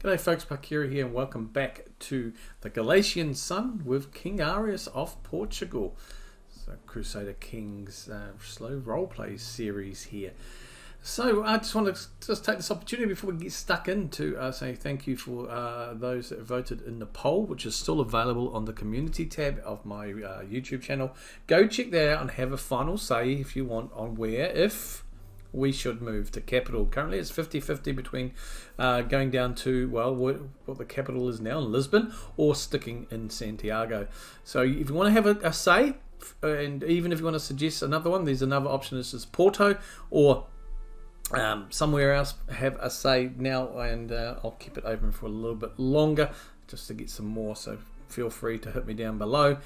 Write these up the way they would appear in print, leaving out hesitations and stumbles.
G'day folks, Pakira here and welcome back to the Galician Son with King Arias of Portugal. So Crusader Kings slow roleplay series here. So I just want to take this opportunity before we get stuck into say thank you for those that voted in the poll, which is still available on the community tab of my YouTube channel. Go check that out and have a final say if you want on if we should move to capital. Currently it's 50-50 between going down to, well, what the capital is now in Lisbon, or sticking in Santiago. So if you want to have a say, and even if you want to suggest another one, there's another option. This is Porto or somewhere else. Have a say now, and I'll keep it open for a little bit longer just to get some more, so feel free to hit me down below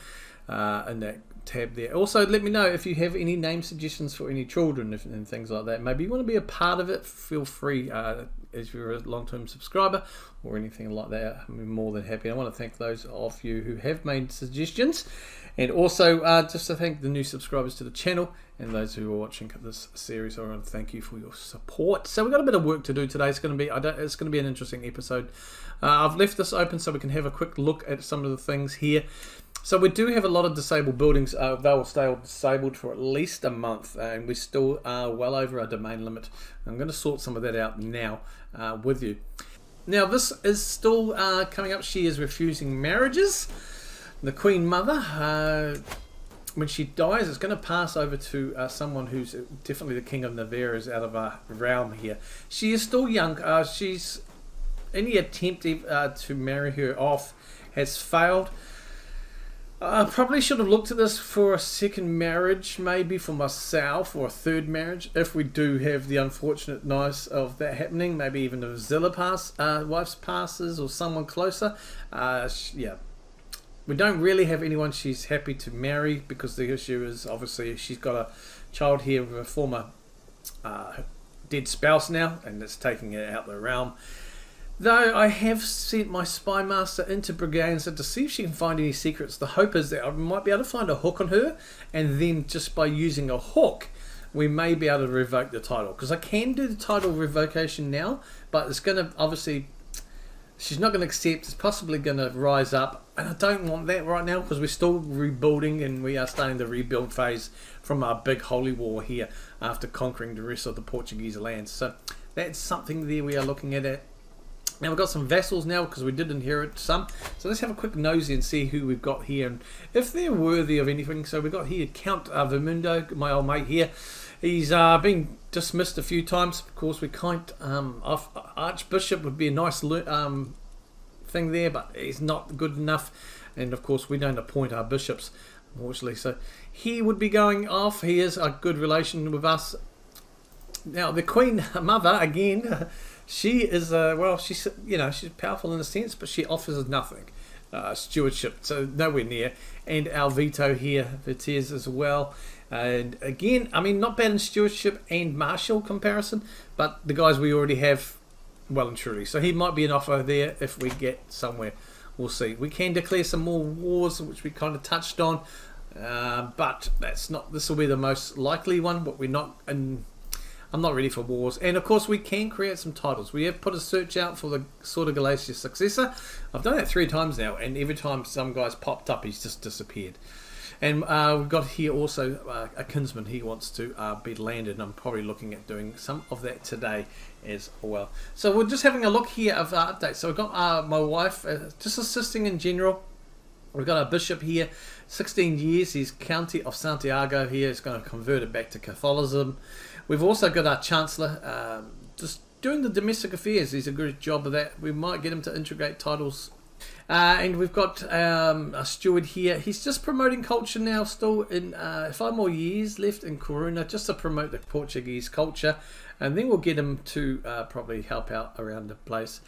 in that tab there. Also, let me know if you have any name suggestions for any children and things like that. Maybe you want to be a part of it, feel free, as you're a long-term subscriber or anything like that. I'm more than happy. I want to thank those of you who have made suggestions, and also just to thank the new subscribers to the channel and those who are watching this series. I want to thank you for your support. So we've got a bit of work to do today. It's going to be an interesting episode. I've left this open so we can have a quick look at some of the things here. So we do have a lot of disabled buildings. They will stay disabled for at least a month, and we still are well over our domain limit. I'm going to sort some of that out now with you. Now this is still coming up. She is refusing marriages. The Queen Mother, when she dies, it's going to pass over to someone who's definitely the King of Navarre, is out of our realm here. She is still young. She's any attempt to marry her off has failed. I probably should have looked at this for a second marriage, maybe for myself, or a third marriage, if we do have the unfortunate nice of that happening. Maybe even if Zilla wife's passes, or someone closer. Yeah, we don't really have anyone she's happy to marry, because the issue is obviously she's got a child here with a former dead spouse now, and it's taking it out the realm. Though I have sent my spy master into Braganza to see if she can find any secrets. The hope is that I might be able to find a hook on her, and then just by using a hook we may be able to revoke the title, because I can do the title revocation now, but it's going to, obviously she's not going to accept. It's possibly going to rise up, and I don't want that right now, because we're still rebuilding, and we are starting the rebuild phase from our big holy war here after conquering the rest of the Portuguese lands. So that's something there we are looking at. Now we've got some vassals now, because we did inherit some. So let's have a quick nosy and see who we've got here and if they're worthy of anything. So we've got here Count Vermundo, my old mate here. He's been dismissed a few times. Of course, we can't. Archbishop would be a nice thing there, but he's not good enough. And of course, we don't appoint our bishops, unfortunately. So he would be going off. He is a good relation with us. Now the Queen Mother again. She is well, she's she's powerful in a sense, but she offers nothing. Stewardship, so nowhere near. And our veto here, Vitez as well. And again, I mean, not bad in stewardship and martial comparison, but the guys we already have, well and truly. So he might be an offer there if we get somewhere. We'll see. We can declare some more wars, which we kind of touched on, but that's not. This will be the most likely one, but we're not in. I'm not ready for wars. And of course we can create some titles. We have put a search out for the Sword of Galicia successor. I've done that 3 times now, and every time some guy's popped up, he's just disappeared. And we've got here also a kinsman. He wants to be landed, and I'm probably looking at doing some of that today as well. So we're just having a look here of updates. So we've got my wife just assisting in general. We've got our bishop here, 16 years. He's County of Santiago here. He's going to convert it back to Catholicism. We've also got our Chancellor just doing the domestic affairs. He's a good job of that. We might get him to integrate titles. And we've got a steward here. He's just promoting culture now, still in 5 more years left in Coruna, just to promote the Portuguese culture. And then we'll get him to probably help out around the place.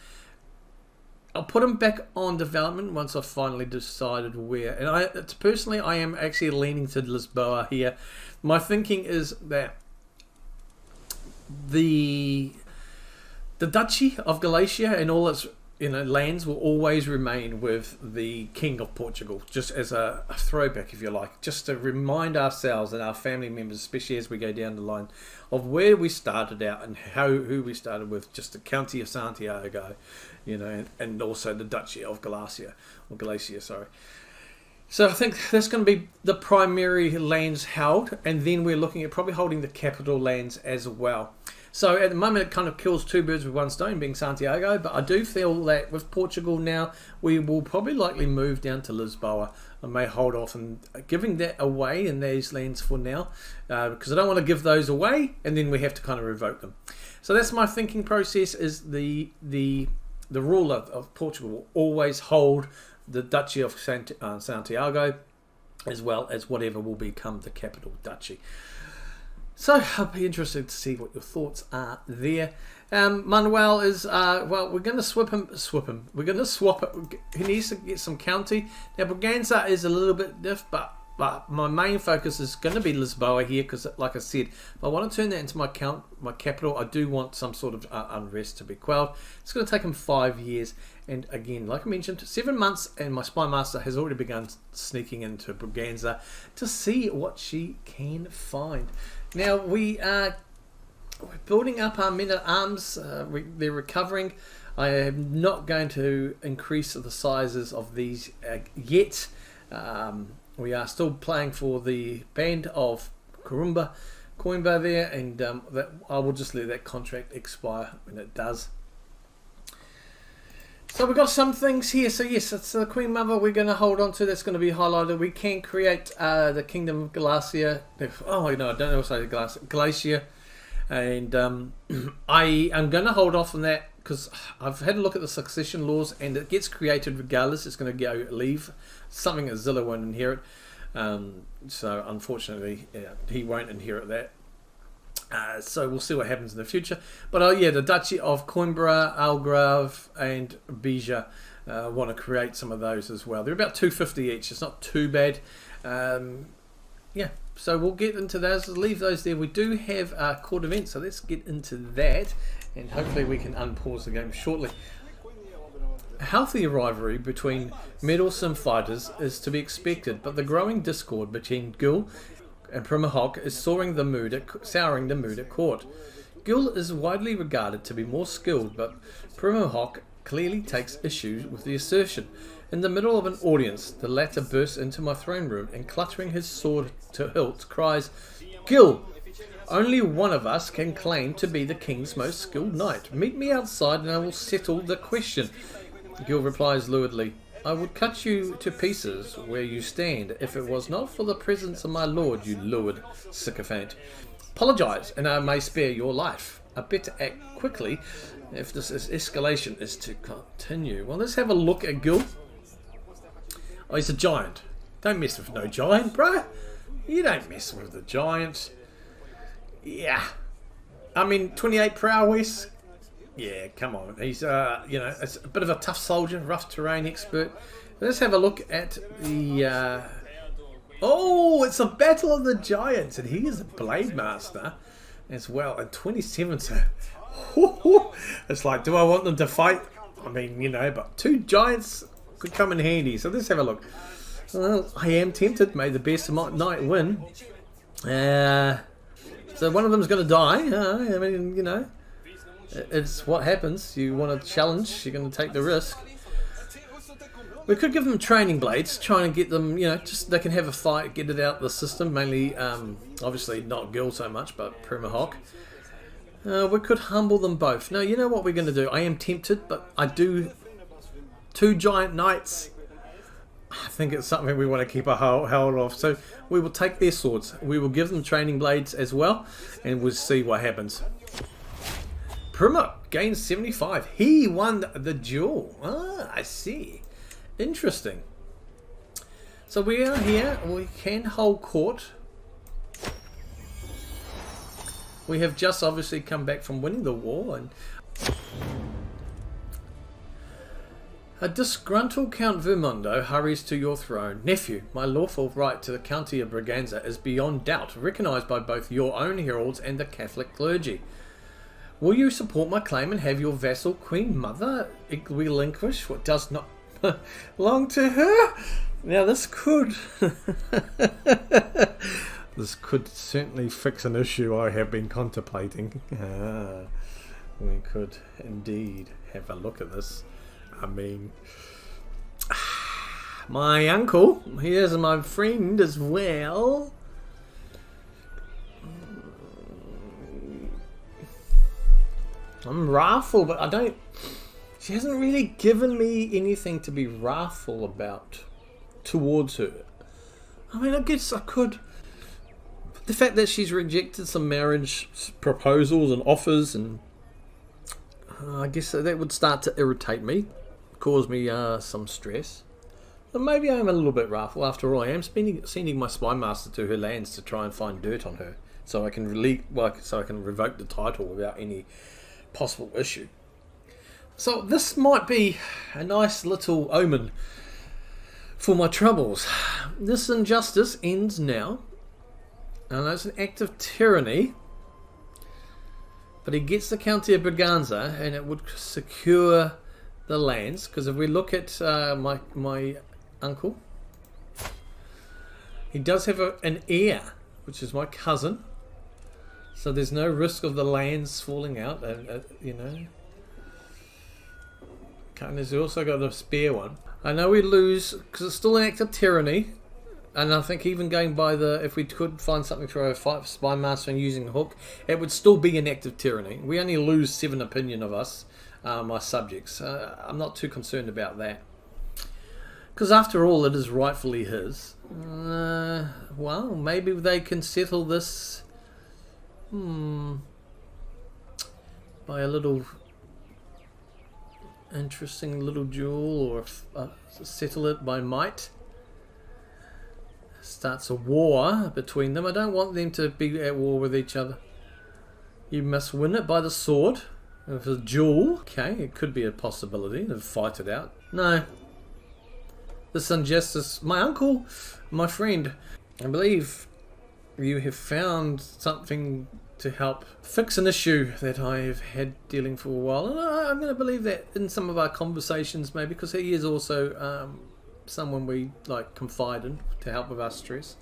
I'll put him back on development once I've finally decided where. And personally, I am actually leaning to Lisboa here. My thinking is that the Duchy of Galicia and all its lands will always remain with the King of Portugal, just as a throwback, if you like, just to remind ourselves and our family members, especially as we go down the line, of where we started out and who we started with, just the County of Santiago, and also the Duchy of Galicia, sorry. So I think that's going to be the primary lands held, and then we're looking at probably holding the capital lands as well. So at the moment it kind of kills two birds with one stone, being Santiago, but I do feel that with Portugal now, we will probably likely move down to Lisboa. I may hold off and giving that away in these lands for now, because I don't want to give those away and then we have to kind of revoke them. So that's my thinking process, is the ruler of Portugal will always hold the Duchy of Santiago, as well as whatever will become the capital duchy. So I'll be interested to see what your thoughts are there. Manuel is, well, we're going to swap him. We're going to swap it. He needs to get some county. Now, Braganza is a little bit diff, but my main focus is going to be Lisboa here, because, like I said, if I want to turn that into my capital, I do want some sort of unrest to be quelled. It's going to take him 5 years. And again, like I mentioned, 7 months, and my spy master has already begun sneaking into Braganza to see what she can find. Now, we're building up our men-at-arms. They're recovering. I am not going to increase the sizes of these yet. We are still playing for the band of Coimbra there, and that I will just let that contract expire when it does. So we've got some things here. So yes, it's the Queen Mother we're going to hold on to. That's going to be highlighted. We can create the Kingdom of Galicia. Oh no, I don't know what to say. Galicia. And I am going to hold off on that, because I've had a look at the succession laws, and it gets created regardless. It's going to leave something that Zilla won't inherit. So unfortunately, he won't inherit that. So we'll see what happens in the future. But yeah, the Duchy of Coimbra, Algarve and Beja want to create some of those as well. They're about 250 each. It's not too bad. Yeah, so we'll get into those. Leave those there. We do have a court event, so let's get into that, and hopefully we can unpause the game shortly. A healthy rivalry between meddlesome fighters is to be expected, but the growing discord between Gil and Primahawk is souring the mood at court. Gil is widely regarded to be more skilled, but Primahawk clearly takes issue with the assertion. In the middle of an audience, the latter bursts into my throne room and, clutching his sword to hilt, cries, "Gil! Only one of us can claim to be the king's most skilled knight. Meet me outside and I will settle the question." Gil replies luridly, "I would cut you to pieces where you stand if it was not for the presence of my lord, you lurid sycophant. Apologize, and I may spare your life. I better act quickly if this escalation is to continue." Well, let's have a look at Gil. Oh, he's a giant. Don't mess with no giant, bruh. You don't mess with the giant. Yeah. I mean, 28 prowess. Yeah, come on. He's, it's a bit of a tough soldier, rough terrain expert. Let's have a look at the... Oh, it's a battle of the giants, and he is a blade master as well. And 27, so... It's like, do I want them to fight? I mean, but two giants could come in handy. So let's have a look. Well, I am tempted. May the best knight win. So one of them's going to die. I mean, it's what happens. You want to challenge, you're going to take the risk. We could give them training blades, try and get them, just they can have a fight, get it out of the system. Mainly, obviously not Gil so much, but Primahawk. We could humble them both. Now, you know what we're going to do? I am tempted, but I do... Two giant knights. I think it's something we want to keep a hold of. So we will take their swords. We will give them training blades as well, and we'll see what happens. Prima gains 75. He won the duel. Ah, I see. Interesting. So we are here. We can hold court. We have just obviously come back from winning the war, and a disgruntled Count Vermundo hurries to your throne. Nephew, my lawful right to the county of Braganza is beyond doubt, recognised by both your own heralds and the Catholic clergy. Will you support my claim and have your vassal Queen Mother relinquish what does not belong to her? Now this could this could certainly fix an issue I have been contemplating. We could indeed have a look at this. I mean, my uncle, he is my friend as well. I'm wrathful, but I don't... She hasn't really given me anything to be wrathful about towards her. I mean, I guess I could... The fact that she's rejected some marriage proposals and offers, and I guess that would start to irritate me, cause me some stress. But maybe I'm a little bit wrathful. After all, I am sending my spy master to her lands to try and find dirt on her, so I can revoke the title without any possible issue. So this might be a nice little omen for my troubles. This injustice ends now. I know it's an act of tyranny, but he gets the county of Braganza, and it would secure the lands. Because if we look at my uncle, he does have an heir, which is my cousin. So there's no risk of the lands falling out, you know. And there's also got a spare one. I know we lose, because it's still an act of tyranny. And I think even going by if we could find something through a spy master and using a hook, it would still be an act of tyranny. We only lose 7 opinion of us, my subjects. I'm not too concerned about that. Because after all, it is rightfully his. Well, maybe they can settle this... by a little interesting little duel, or settle it by might. Starts a war between them. I don't want them to be at war with each other. You must win it by the sword. If it's a duel, okay, it could be a possibility to fight it out. No. This injustice, my uncle, my friend, I believe you have found something to help fix an issue that I have had dealing for a while, and I'm going to believe that in some of our conversations, maybe, because he is also someone we confide in to help with our stress.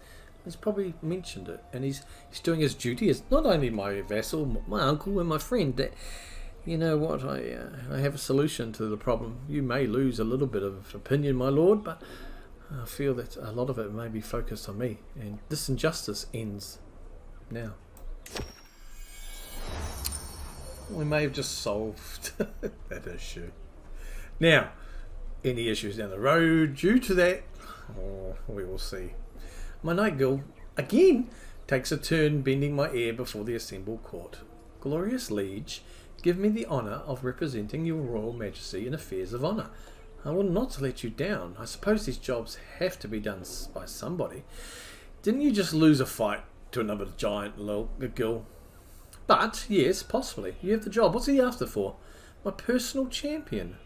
He's probably mentioned it, and he's doing his duty as not only my vassal, my uncle, and my friend. That, you know what, I have a solution to the problem. You may lose a little bit of opinion, my lord, but I feel that a lot of it may be focused on me, and this injustice ends now. We may have just solved that issue. Now, any issues down the road due to that, we will see. My night girl, again, takes a turn bending my ear before the assembled court. Glorious liege, give me the honour of representing your royal majesty in affairs of honour. I will not let you down. I suppose these jobs have to be done by somebody. Didn't you just lose a fight to another giant girl? But, yes, possibly. You have the job. What's he after for? My personal champion.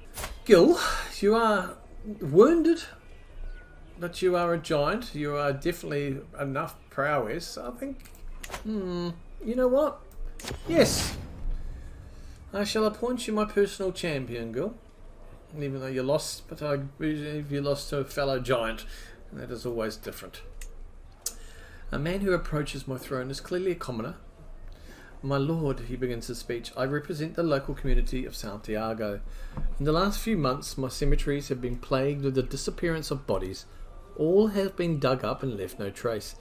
Gil, you are wounded, but you are a giant. You are definitely enough prowess. I think, you know what? Yes. I shall appoint you my personal champion, Gil. Even though you lost, but I believe you lost to a fellow giant. That is always different. A man who approaches my throne is clearly a commoner. My lord, he begins his speech, I represent the local community of Santiago. In the last few months, my cemeteries have been plagued with the disappearance of bodies. All have been dug up and left no trace.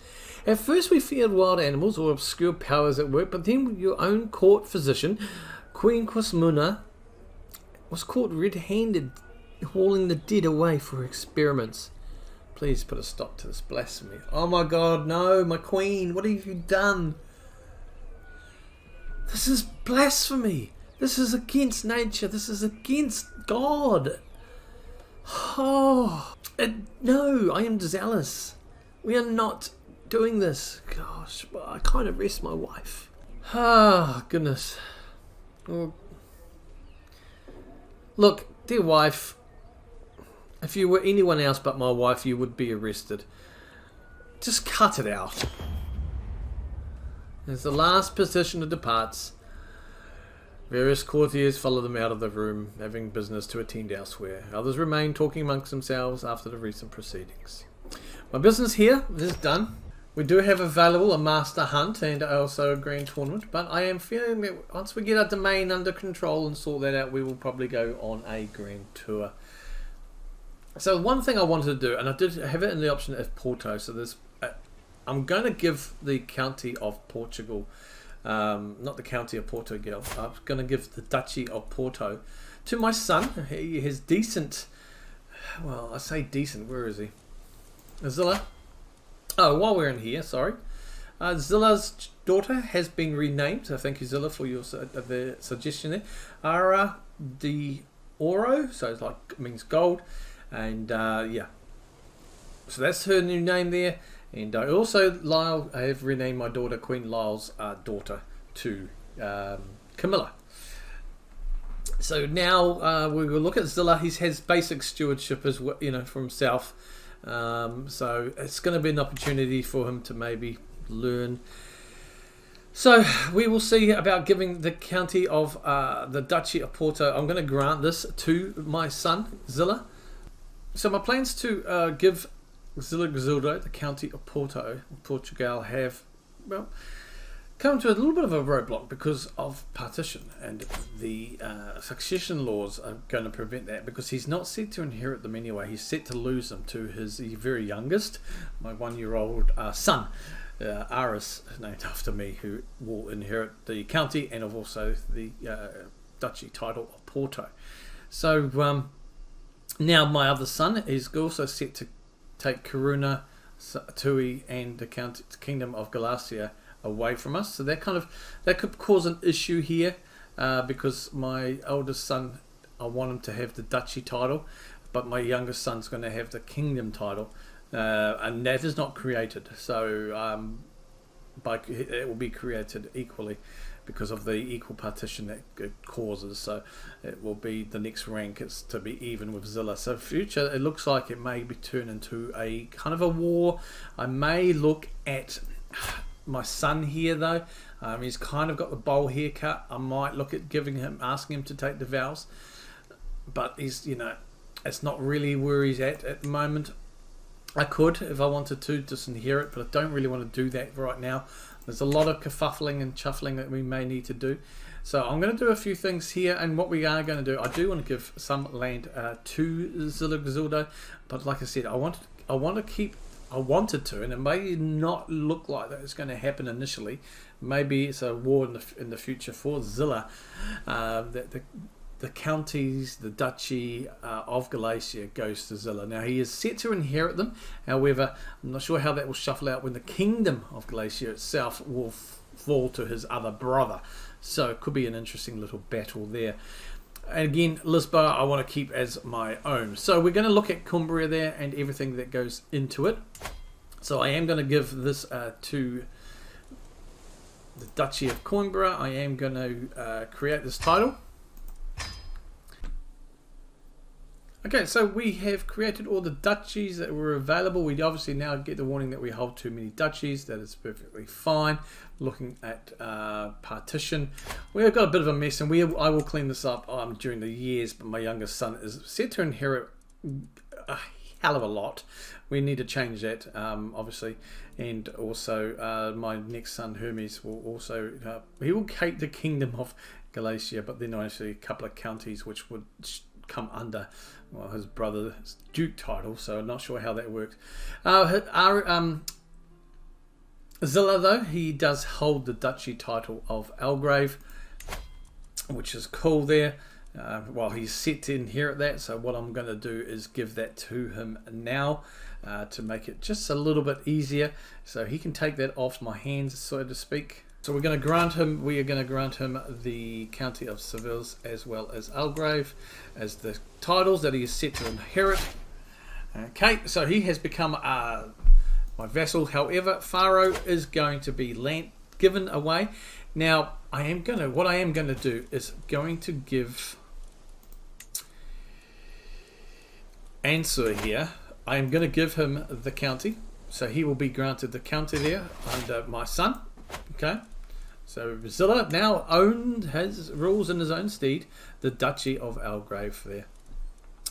At first we feared wild animals or obscure powers at work, but then your own court physician, Queen Quasmuna, was caught red-handed hauling the dead away for experiments. Please put a stop to this blasphemy. Oh my god, no, my queen, what have you done? This is blasphemy. This is against nature. This is against God. Oh, no, I am zealous. We are not doing this. Gosh, I can't arrest my wife. Ah, goodness. Well, look, dear wife, if you were anyone else but my wife, you would be arrested. Just cut it out. As the last position departs, Various courtiers follow them out of the room, having business to attend elsewhere. Others remain talking amongst themselves after the recent proceedings. My business here is done. We do have available a master hunt and also a grand tournament, but I am feeling that once we get our domain under control and sort that out, we will probably go on a grand tour. So one thing I wanted to do, and I did have it in the option of Porto, so there's, I'm going to give the county of Portugal, not the county of Portugal, I'm going to give the duchy of Porto to my son. He has decent, well, I say decent, where is he? Zilla. Oh, while we're in here, sorry. Zilla's daughter has been renamed, so thank you, Zilla, for your the suggestion there. Ara de Oro, so it's like, means gold. And yeah, so that's her new name there. And I also, I have renamed my daughter Queen Lyle's daughter to Camilla. So now we will look at Zilla. He has basic stewardship as well, you know, for himself. So it's going to be an opportunity for him to maybe learn. So we will see about giving the county of the Duchy of Porto. I'm going to grant this to my son Zilla. So my plans to give Zilla the county of Porto, Portugal, have, well, come to a little bit of a roadblock because of partition, and the succession laws are going to prevent that, because he's not set to inherit them anyway. He's set to lose them to his very youngest, my 1-year-old son, Arias, named after me, who will inherit the county and also the duchy title of Porto. So now my other son is also set to take Coruna, Tui and the kingdom of Galicia away from us. So that could cause an issue here, because my oldest son, I want him to have the duchy title, but my youngest son's going to have the kingdom title, and that is not created. So it will be created equally because of the equal partition that it causes. So it will be the next rank is to be even with Zilla. So future, it looks like it may be turned into a kind of a war. I may look at my son here though. He's kind of got the bowl haircut. I might look at asking him to take the vows, but he's, you know, it's not really where he's at the moment. I could, if I wanted to, disinherit, but I don't really want to do that right now. There's a lot of kerfuffling and shuffling that we may need to do. So I'm going to do a few things here, and what we are going to do, I do want to give some land to Zilla, but like I said, I wanted to, and it may not look like that it's going to happen initially. Maybe it's a war in the future for Zilla, that the counties, the duchy of Galicia goes to Zilla. Now he is set to inherit them. However, I'm not sure how that will shuffle out when the kingdom of Galicia itself will fall to his other brother. So it could be an interesting little battle there. And again, Lisboa I want to keep as my own. So we're going to look at Cumbria there and everything that goes into it. So I am going to give this to the Duchy of Coimbra. I am going to create this title. Okay, so we have created all the duchies that were available. We obviously now get the warning that we hold too many duchies. That is perfectly fine. Looking at partition, we've got a bit of a mess, and I will clean this up during the years. But my youngest son is set to inherit a hell of a lot. We need to change that, obviously, and also my next son Hermes will also he will take the kingdom of Galicia, but then actually a couple of counties which would come under, well, his brother's duke title. So I'm not sure how that works. Zilla though, he does hold the duchy title of Algrave, which is cool there. Well, he's set to inherit that, so what I'm going to do is give that to him now to make it just a little bit easier, so he can take that off my hands, so to speak. So we are going to grant him the county of Seville as well as Algrave as the titles that he is set to inherit. Okay, so he has become my vassal. However, Faro is going to be given away. Now, what I am going to do is going to give Answer here. I am going to give him the county, so he will be granted the county there under my son. Okay. So Zilla now has rules in his own stead the Duchy of Algrave there.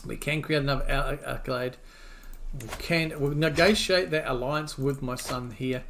We can create another accolade. We'll negotiate that alliance with my son here.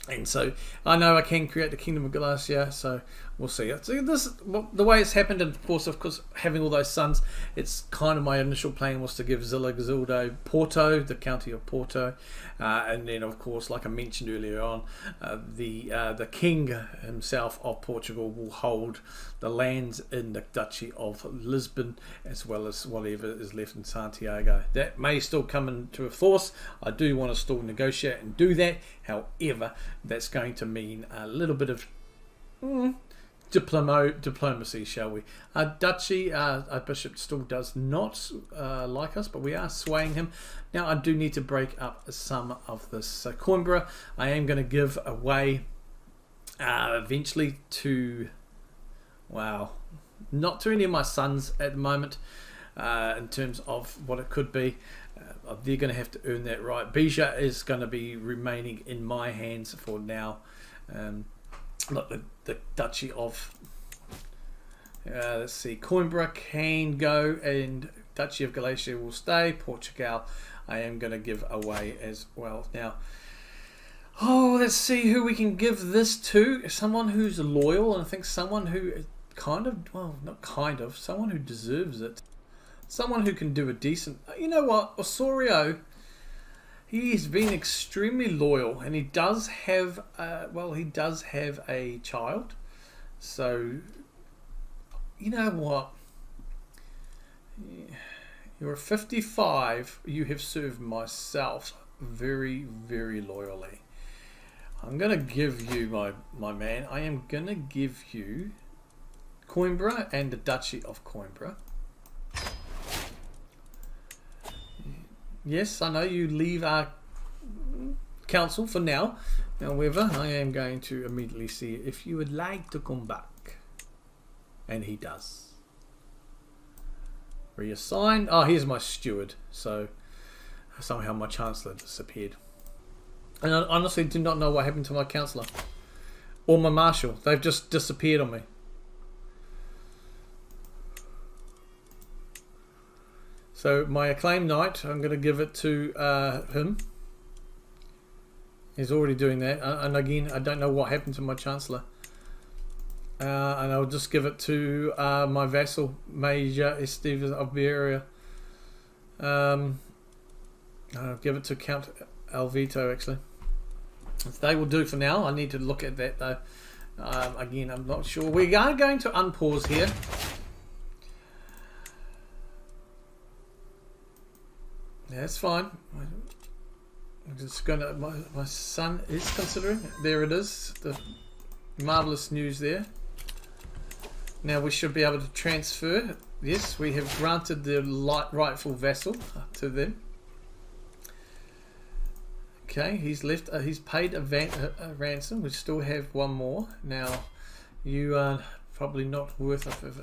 And so I know I can create the Kingdom of Galicia, so we'll see. So this, the way it's happened, and of course having all those sons, it's kind of my initial plan was to give Zilla Gazildo Porto, the county of Porto, and then of course, like I mentioned earlier on, the king himself of Portugal will hold the lands in the Duchy of Lisbon, as well as whatever is left in Santiago. That may still come into force. I do want to still negotiate and do that. However, that's going to mean a little bit of diplomacy, shall we? Our duchy, our bishop still does not like us, but we are swaying him. Now I do need to break up some of this. So Coimbra, I am going to give away eventually to, wow, not to any of my sons at the moment in terms of what it could be. They're going to have to earn that right. Bija is going to be remaining in my hands for now. Look, the Duchy of, let's see, Coimbra can go, and Duchy of Galicia will stay. Portugal, I am going to give away as well. Now, let's see who we can give this to. Someone who's loyal, and I think someone who kind of, well, not kind of, someone who deserves it. Someone who can do a decent... You know what? Osorio, he's been extremely loyal, and he does have... he does have a child. So, you know what? You're 55. You have served myself very, very loyally. I'm going to give you, my man, I am going to give you Coimbra and the Duchy of Coimbra. Yes, I know you leave our council for now. However, I am going to immediately see if you would like to come back. And he does. Reassign. Oh, here's my steward. So, somehow my chancellor disappeared. And I honestly do not know what happened to my councillor. Or my marshal. They've just disappeared on me. So my acclaimed knight, I'm going to give it to him. He's already doing that. And again, I don't know what happened to my chancellor. And I'll just give it to my vassal, Major Esteves of Beria. I'll give it to Count Alvito, actually. They will do for now. I need to look at that, though. Again, I'm not sure. We are going to unpause here. Yeah, that's fine. I'm just gonna. My son is considering. There it is. The marvelous news there. Now we should be able to transfer. Yes, we have granted the rightful vassal to them. Okay, he's left. He's paid a ransom. We still have one more. Now, you are probably not worth a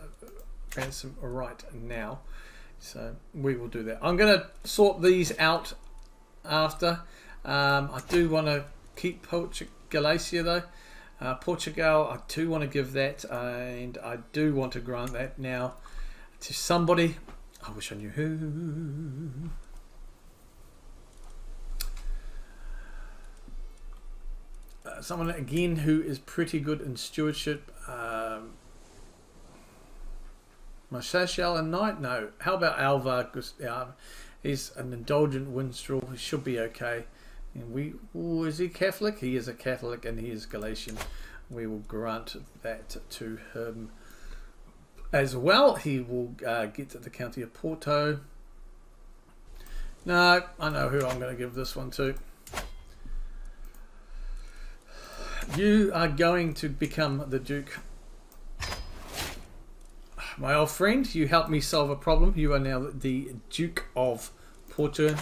ransom right now. So we will do that. I'm going to sort these out after. I do want to keep Galicia though. Portugal, I do want to give that, and I do want to grant that now to somebody. I wish I knew who. Someone again who is pretty good in stewardship. Marshal and Knight? No. How about Alvar? He's an indulgent minstrel. He should be okay. And is he Catholic? He is a Catholic, and he is Galician. We will grant that to him as well. He will get to the county of Porto. No, I know who I'm going to give this one to. You are going to become the Duke. My old friend, you helped me solve a problem. You are now the Duke of Porto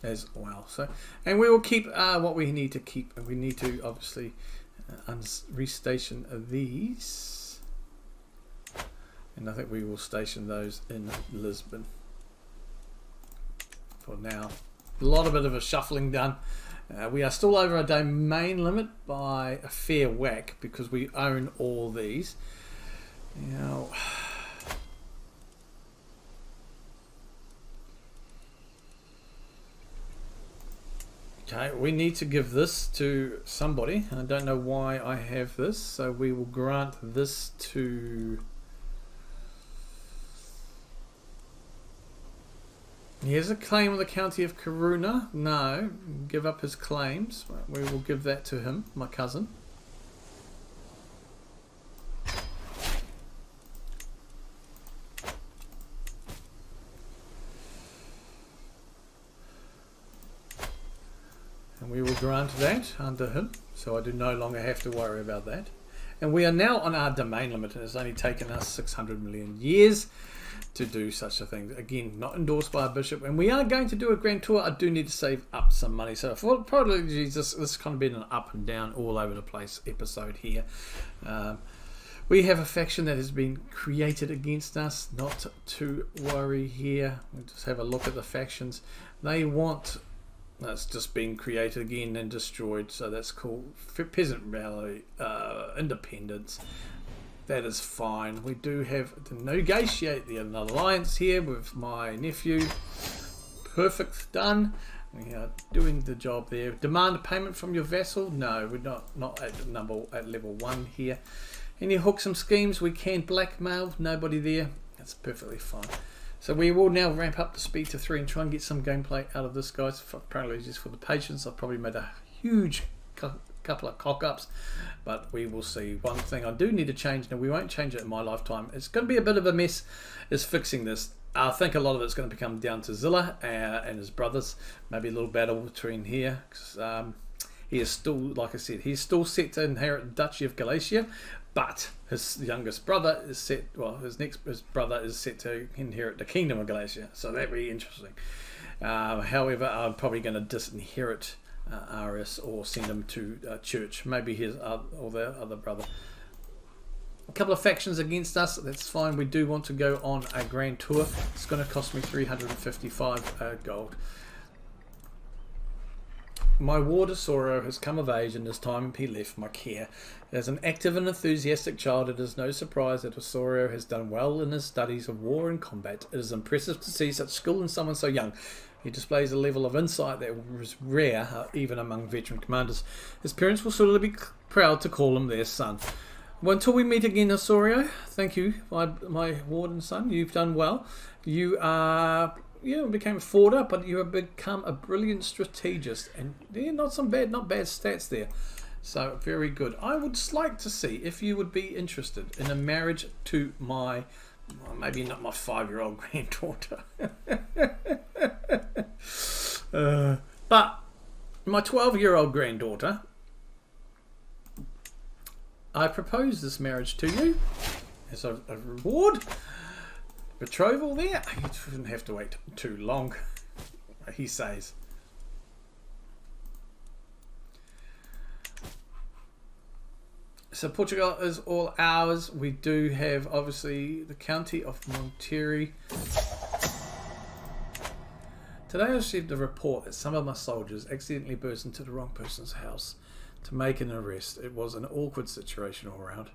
as well. So, and we will keep what we need to keep. We need to obviously restation these, and I think we will station those in Lisbon for now. A bit of a shuffling done, We are still over our domain limit by a fair whack because we own all these. Now, okay, we need to give this to somebody. I don't know why I have this, so we will grant this to... He has a claim on the county of Corunna. No, give up his claims. We will give that to him, my cousin. And we will grant that under him, so I do no longer have to worry about that. And we are now on our domain limit, and it's only taken us 600 million years to do such a thing. Again, not endorsed by a bishop, and we are going to do a grand tour. I do need to save up some money, so for apologies, this has kind of been an up and down, all over the place episode here. We have a faction that has been created against us. Not to worry here. We'll just have a look at the factions. They want... That's just been created again and destroyed, so that's called Peasant Rally Independence. That is fine. We do have to negotiate an alliance here with my nephew. Perfect, done. We are doing the job there. Demand a payment from your vassal? No, we're not at level 1 here. Any hooks and schemes? We can blackmail. Nobody there. That's perfectly fine. So we will now ramp up the speed to 3 and try and get some gameplay out of this, guys. Apparently just for the patience, I've probably made a huge couple of cock-ups, but we will see. One thing I do need to change, now we won't change it in my lifetime, it's going to be a bit of a mess, is fixing this. I think a lot of it's going to come down to Zilla and his brothers. Maybe a little battle between here, because he is still, like I said, he's still set to inherit the Duchy of Galicia, but his youngest brother is set, well, his brother is set to inherit the Kingdom of Galicia, so that'd be interesting. However, I'm probably going to disinherit Arias or send him to church, maybe his or their other brother. A couple of factions against us, that's fine. We do want to go on a grand tour. It's going to cost me 355 gold. My ward Osorio has come of age, and it is time he left my care. As an active and enthusiastic child, it is no surprise that Osorio has done well in his studies of war and combat. It is impressive to see such skill in someone so young. He displays a level of insight that is rare, even among veteran commanders. His parents will certainly be proud to call him their son. Well, until we meet again, Osorio, thank you, my Warden son. You've done well. You are... became a forwarder, but you have become a brilliant strategist, and not bad stats there. So very good. I would just like to see if you would be interested in a marriage to my, well, maybe not my 5-year-old granddaughter, but my 12-year-old granddaughter. I propose this marriage to you as a reward. Betrothal there. You shouldn't have to wait too long, he says. So Portugal is all ours. We do have obviously the county of Monterrey. Today I received a report that some of my soldiers accidentally burst into the wrong person's house to make an arrest. It was an awkward situation all around.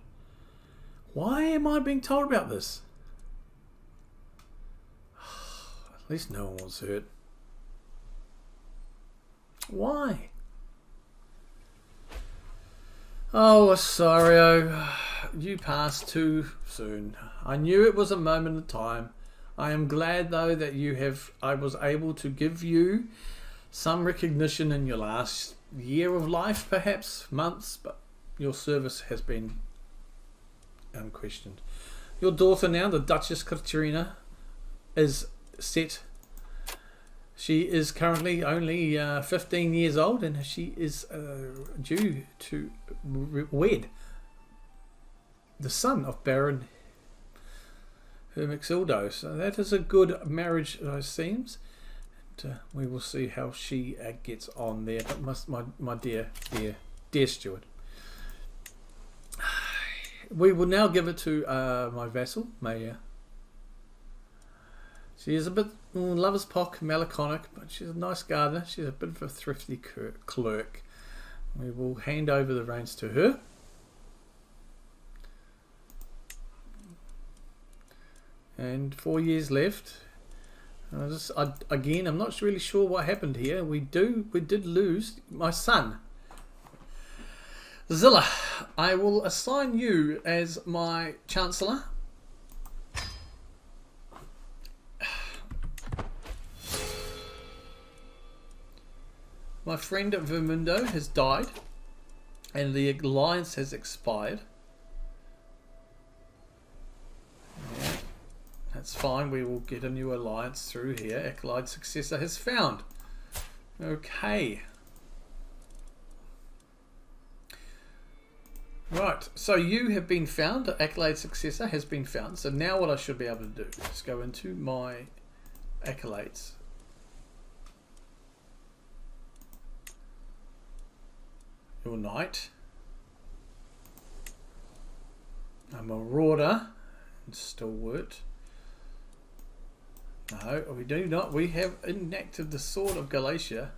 Why am I being told about this? At least no one was hurt. Why? Oh, Osorio, you passed too soon. I knew it was a moment of time. I am glad though that I was able to give you some recognition in your last year of life, perhaps months, but your service has been unquestioned. Your daughter now, the Duchess Katerina, is set. She is currently only 15 years old, and she is due to wed the son of Baron Hermixildo. So that is a good marriage, it seems. And, we will see how she gets on there. But my dear steward, we will now give it to my vassal, Maya. She is a bit lover's pock, melancholic, but she's a nice gardener. She's a bit of a thrifty clerk. We will hand over the reins to her. And 4 years left. Again, I'm not really sure what happened here. We did lose my son. Zilla, I will assign you as my Chancellor. My friend Vermundo has died, and the alliance has expired. Yeah, that's fine. We will get a new alliance through here. Accolade Successor has found. Okay. Right, so you have been found. The Accolade Successor has been found. So now what I should be able to do is go into my accolades. Your knight. A marauder and stalwart. No, we do not. We have inactive the Sword of Galatia.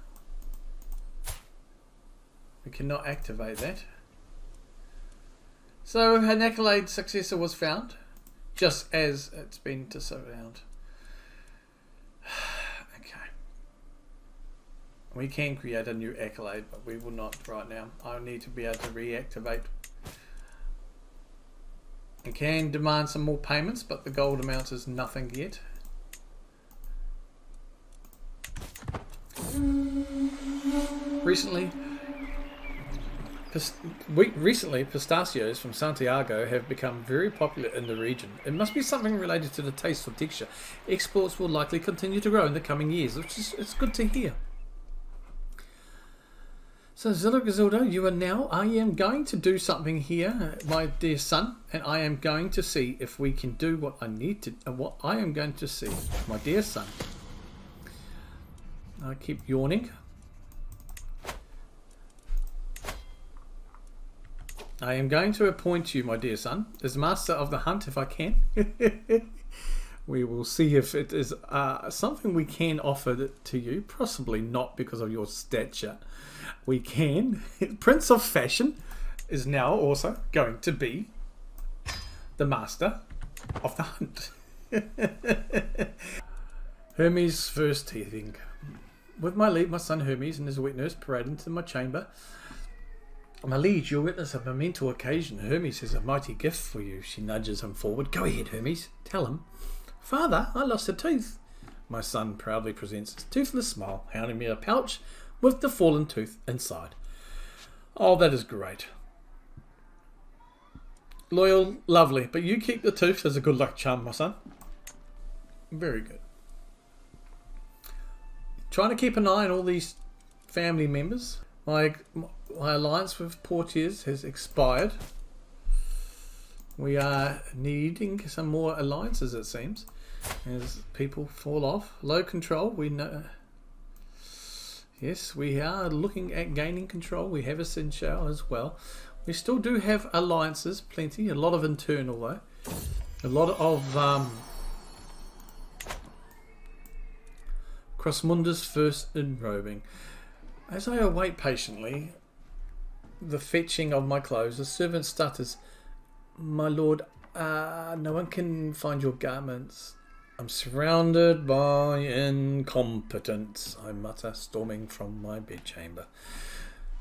We cannot activate that. So an Accolade Successor was found, just as it's been disavowed. Okay. We can create a new accolade, but we will not right now. I need to be able to reactivate. I can demand some more payments, but the gold amount is nothing yet. Recently, pistachios from Santiago have become very popular in the region. It must be something related to the taste or texture. Exports will likely continue to grow in the coming years, which is it's good to hear. So Zilla Gazilda, you are now, I am going to do something here, my dear son, and I am going to see if we can do what I need to, what I am going to see, my dear son. I keep yawning. I am going to appoint you, my dear son, as master of the hunt if I can. We will see if it is something we can offer to you. Possibly not because of your stature. We can. Prince of Fashion is now also going to be the master of the hunt. Hermes first teething. With my leave, my son Hermes and his wet nurse parade into my chamber. My liege, you'll witness a momentous occasion. Hermes has a mighty gift for you. She nudges him forward. Go ahead, Hermes. Tell him. Father, I lost a tooth. My son proudly presents his toothless smile, handing me a pouch with the fallen tooth inside. Oh, that is great. Loyal, lovely. But you keep the tooth as a good luck charm, my son. Very good. Trying to keep an eye on all these family members. My alliance with Portuguese has expired. We are needing some more alliances, it seems, as people fall off. Low control, we know. Yes, we are looking at gaining control. We have a Sinchao as well. We still do have alliances, plenty. A lot of internal though. A lot of Crossmunda's first enrobing. As I await patiently the fetching of my clothes, the servant stutters, My lord, no one can find your garments. I'm surrounded by incompetence, I mutter, storming from my bedchamber.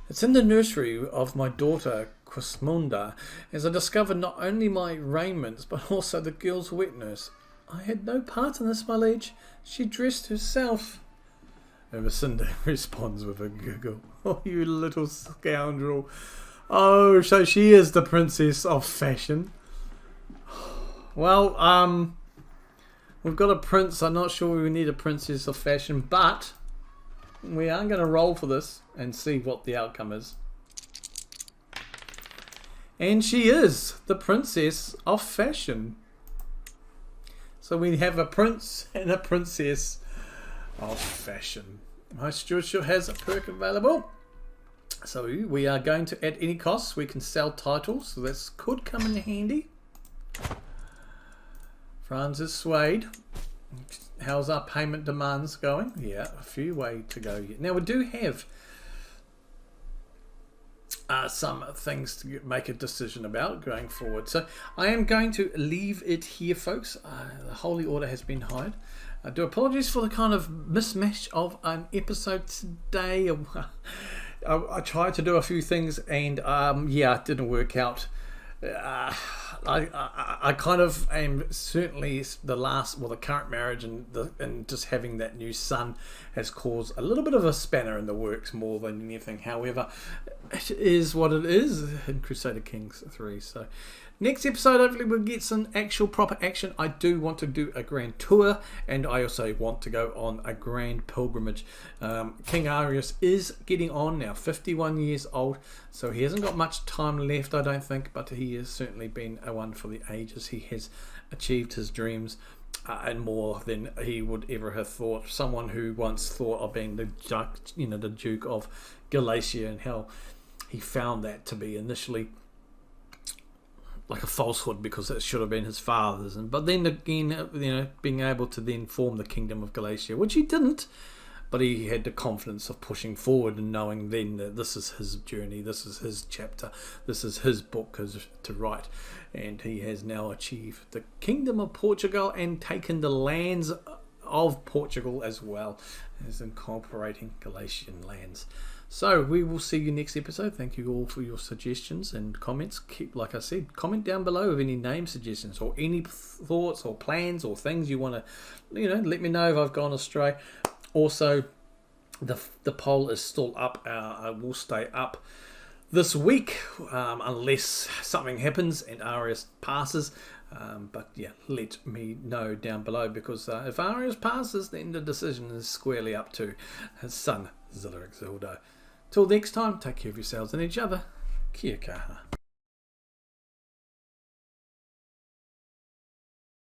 It's in the nursery of my daughter, Crossmunda, as I discover not only my raiments, but also the girl's wet nurse. I had no part in this, my liege. She dressed herself. Emercinda responds with a giggle. Oh, you little scoundrel. Oh, so she is the princess of fashion. Well, we've got a prince. I'm not sure we need a princess of fashion, but we are going to roll for this and see what the outcome is. And she is the princess of fashion. So we have a prince and a princess of fashion. My stewardship has a perk available. So we are going to, at any cost, we can sell titles. So this could come in handy. Franz is swayed. How's our payment demands going? Yeah, a few way to go yet. Now we do have some things to make a decision about going forward. So I am going to leave it here, folks. The Holy Order has been hired. I do apologize for the kind of mismatch of an episode today. I tried to do a few things and yeah, it didn't work out. I kind of am certainly the current marriage and just having that new son has caused a little bit of a spanner in the works more than anything. However, it is what it is in Crusader Kings 3. So next episode, hopefully we'll get some actual proper action. I do want to do a grand tour, and I also want to go on a grand pilgrimage. King Arias is getting on now, 51 years old, so he hasn't got much time left, I don't think, but he has certainly been a one for the ages. He has achieved his dreams and more than he would ever have thought. Someone who once thought of being the Duke of Galicia, and how he found that to be initially like a falsehood because it should have been his father's, but then again, being able to then form the kingdom of Galicia, which he didn't, but he had the confidence of pushing forward and knowing then that this is his journey, this is his chapter, this is his book to write, and he has now achieved the kingdom of Portugal and taken the lands of Portugal as well as incorporating Galician lands. So we will see you next episode. Thank you all for your suggestions and comments. Like I said, comment down below with any name suggestions or any thoughts or plans or things you want to, let me know if I've gone astray. Also, the poll is still up. I will stay up this week unless something happens and Arias passes. But yeah, let me know down below, because if Arias passes, then the decision is squarely up to his son, Zilla. Till next time, take care of yourselves and each other. Kia kaha.